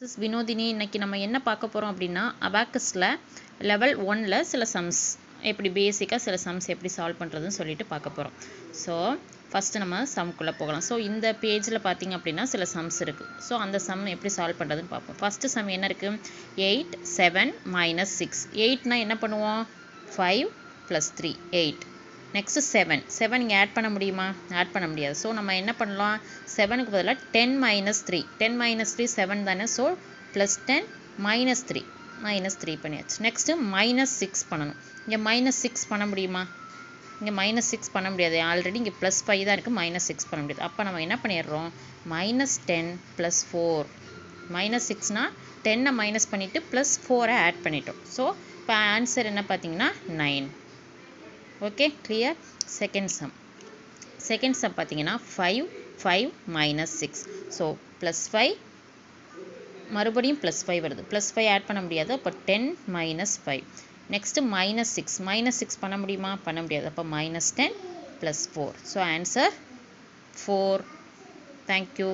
This is Vinodhini. இன்னைக்கு நம்ம என்ன பார்க்க போகிறோம் அப்படின்னா அபாக்கஸில் லெவல் 1ல் சில சம்ஸ் எப்படி பேசிக்காக சில சம்ஸ் எப்படி சால்வ் பண்ணுறதுன்னு சொல்லிட்டு பார்க்க போகிறோம். ஸோ ஃபஸ்ட்டு நம்ம சம்குள்ளே போகலாம். ஸோ இந்த பேஜில் பார்த்தீங்க அப்படின்னா சில சம்ஸ் இருக்குது. ஸோ அந்த சம் எப்படி சால்வ் பண்ணுறதுன்னு பார்ப்போம். ஃபஸ்ட்டு சம் என்ன இருக்குது? 8 7 - 6. 8னா என்ன பண்ணுவோம்? 5 + 3 8. நெக்ஸ்ட்டு 7 இங்கே ஆட் பண்ண முடியுமா? ஆட் பண்ண முடியாது. ஸோ நம்ம என்ன பண்ணலாம்? 7க்கு பதிலாக 10 - 3. 10 - 3 7 தானே. ஸோ +10 - 3 பண்ணியாச்சு. நெக்ஸ்ட்டு -6 பண்ணணும். இங்கே -6 பண்ண முடியுமா? இங்கே -6 பண்ண முடியாது. ஆல்ரெடி இங்கே +5 தான் இருக்குது. -6 பண்ண முடியாது. அப்போ நம்ம என்ன பண்ணிடுறோம்? -10 + 4. -6னா 10 மைனஸ் பண்ணிவிட்டு +4 ஆட் பண்ணிட்டோம். ஸோ இப்போ ஆன்சர் என்ன பார்த்தீங்கன்னா 9. Okay, clear. செகண்ட் சம் பார்த்தீங்கன்னா 5 - 6. ஸோ +5 மறுபடியும் +5 வருது. +5 ஆட் பண்ண முடியாது. அப்போ 10 - 5. நெக்ஸ்ட்டு -6 பண்ண முடியுமா? பண்ண முடியாது. அப்போ -10 + 4. So answer 4. தேங்க்யூ.